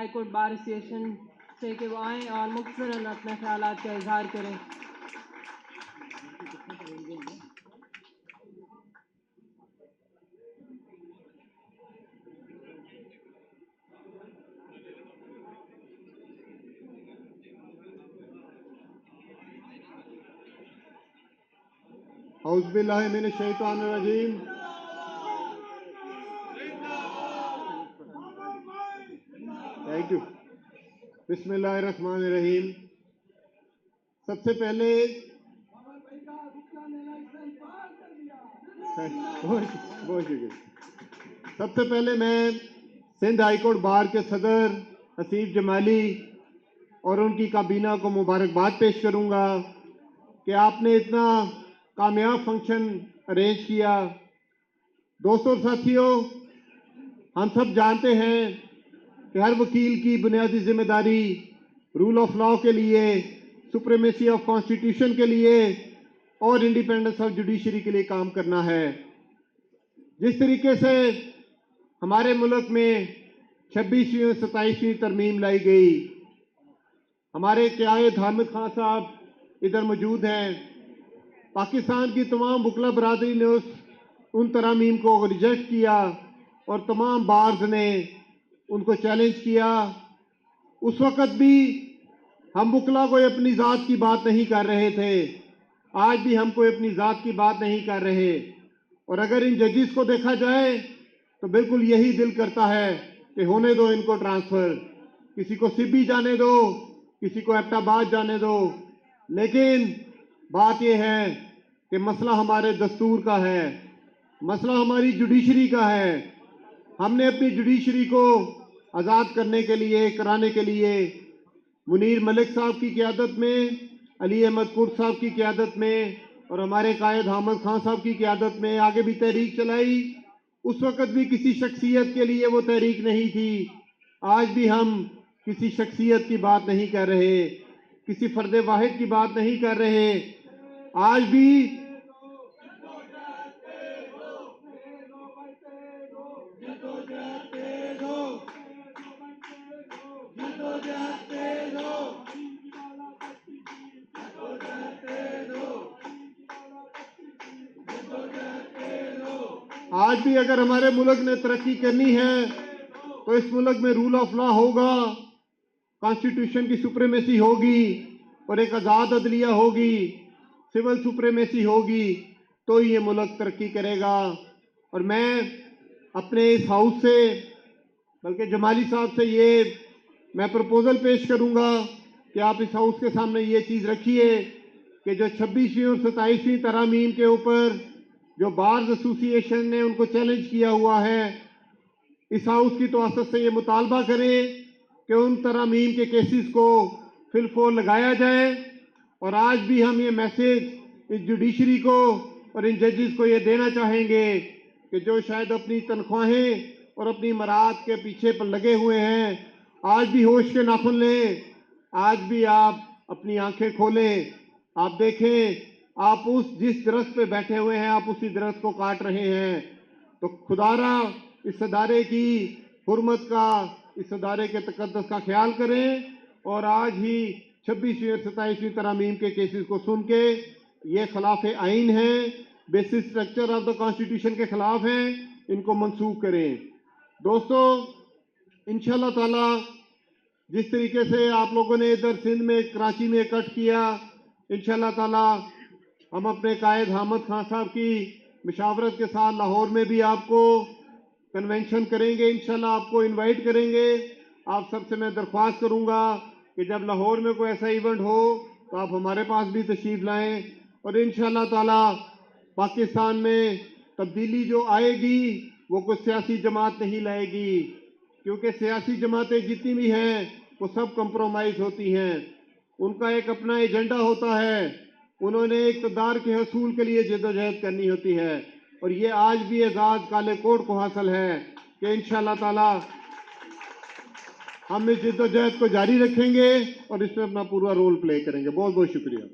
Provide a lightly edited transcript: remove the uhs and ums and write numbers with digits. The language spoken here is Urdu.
ہائی کورٹ بار ایسوسیشن سے کہ وہ آئیں اور مختصراً اپنے خیالات کا اظہار کریں۔ اعوذ باللہ من الشیطان الرجیم۔ Thank you. بسم اللہ الرحمن الرحیم۔ سب سے پہلے میں سندھ ہائی کورٹ بار کے صدر حسیب جمالی اور ان کی کابینہ کو مبارکباد پیش کروں گا کہ آپ نے اتنا کامیاب فنکشن ارینج کیا۔ دوستوں اور ساتھیوں، ہم سب جانتے ہیں کہ ہر وکیل کی بنیادی ذمہ داری رول آف لا کے لیے، سپریمیسی آف کانسٹیٹیوشن کے لیے اور انڈیپینڈنس آف جوڈیشری کے لیے کام کرنا ہے۔ جس طریقے سے ہمارے ملک میں 26ویں اور 27ویں ترمیم لائی گئی، ہمارے قائد حامد خان صاحب ادھر موجود ہیں، پاکستان کی تمام وکلا برادری نے ان ترامیم کو ریجیکٹ کیا اور تمام بارز نے ان کو چیلنج کیا۔ اس وقت بھی ہم وکلا کوئی اپنی ذات کی بات نہیں کر رہے تھے، آج بھی ہم کوئی اپنی ذات کی بات نہیں کر رہے، اور اگر ان ججز کو دیکھا جائے تو بالکل یہی دل کرتا ہے کہ ہونے دو ان کو ٹرانسفر، کسی کو سبی جانے دو، کسی کو ایبٹ آباد جانے دو۔ لیکن بات یہ ہے کہ مسئلہ ہمارے دستور کا ہے، مسئلہ ہماری جوڈیشری کا ہے۔ ہم نے اپنی جوڈیشری کو آزاد کرنے کے لیے، کرانے کے لیے منیر ملک صاحب کی قیادت میں، علی احمد کرد صاحب کی قیادت میں اور ہمارے قائد حامد خان صاحب کی قیادت میں آگے بھی تحریک چلائی۔ اس وقت بھی کسی شخصیت کے لیے وہ تحریک نہیں تھی، آج بھی ہم کسی شخصیت کی بات نہیں کر رہے، کسی فرد واحد کی بات نہیں کر رہے، آج بھی اگر ہمارے ملک نے ترقی کرنی ہے تو اس ملک میں رول آف لا ہوگا، کانسٹیٹیوشن کی سپریمیسی ہوگی اور ایک آزاد عدلیہ ہوگی، سول سپریمیسی ہوگی، تو یہ ملک ترقی کرے گا۔ اور میں اپنے اس ہاؤس سے، بلکہ جمالی صاحب سے میں پروپوزل پیش کروں گا کہ آپ اس ہاؤس کے سامنے یہ چیز رکھیے کہ جو 26ویں اور 27ویں ترامیم کے اوپر جو بارز ایسوسی ایشن نے ان کو چیلنج کیا ہوا ہے، اس ہاؤس کی توسط سے یہ مطالبہ کریں کہ ان ترامیم کے کیسز کو فی الفور لگایا جائے۔ اور آج بھی ہم یہ میسیج اس جوڈیشری کو اور ان ججز کو یہ دینا چاہیں گے کہ جو شاید اپنی تنخواہیں اور اپنی مراد کے پیچھے پر لگے ہوئے ہیں، آج بھی ہوش کے ناخن لیں، آج بھی آپ اپنی آنکھیں کھولیں، آپ دیکھیں آپ جس درخت پہ بیٹھے ہوئے ہیں آپ اسی درخت کو کاٹ رہے ہیں۔ تو خدارا اس ادارے کی حرمت کا، اس ادارے کے تقدس کا خیال کریں اور آج ہی 26ویں اور 27ویں ترامیم کے کیسز کو سن کے یہ خلاف آئین ہیں، basis structure of the constitution کے خلاف ہیں، ان کو منسوخ کریں۔ دوستو، انشاءاللہ تعالی جس طریقے سے آپ لوگوں نے ادھر سندھ میں کراچی میں اکٹھ کیا، انشاءاللہ تعالی ہم اپنے قائد حامد خان صاحب کی مشاورت کے ساتھ لاہور میں بھی آپ کو کنونشن کریں گے، انشاءاللہ آپ کو انوائٹ کریں گے۔ آپ سب سے میں درخواست کروں گا کہ جب لاہور میں کوئی ایسا ایونٹ ہو تو آپ ہمارے پاس بھی تشریف لائیں، اور انشاءاللہ تعالی پاکستان میں تبدیلی جو آئے گی وہ کوئی سیاسی جماعت نہیں لائے گی، کیونکہ سیاسی جماعتیں جتنی بھی ہیں وہ سب کمپرومائز ہوتی ہیں، ان کا ایک اپنا ایجنڈا ہوتا ہے، انہوں نے اقتدار کے حصول کے لیے جدوجہد کرنی ہوتی ہے، اور یہ آج بھی اعزاز کالے کوٹ کو حاصل ہے کہ انشاءاللہ تعالی ہم اس جدوجہد کو جاری رکھیں گے اور اس میں اپنا پورا رول پلے کریں گے۔ بہت بہت شکریہ۔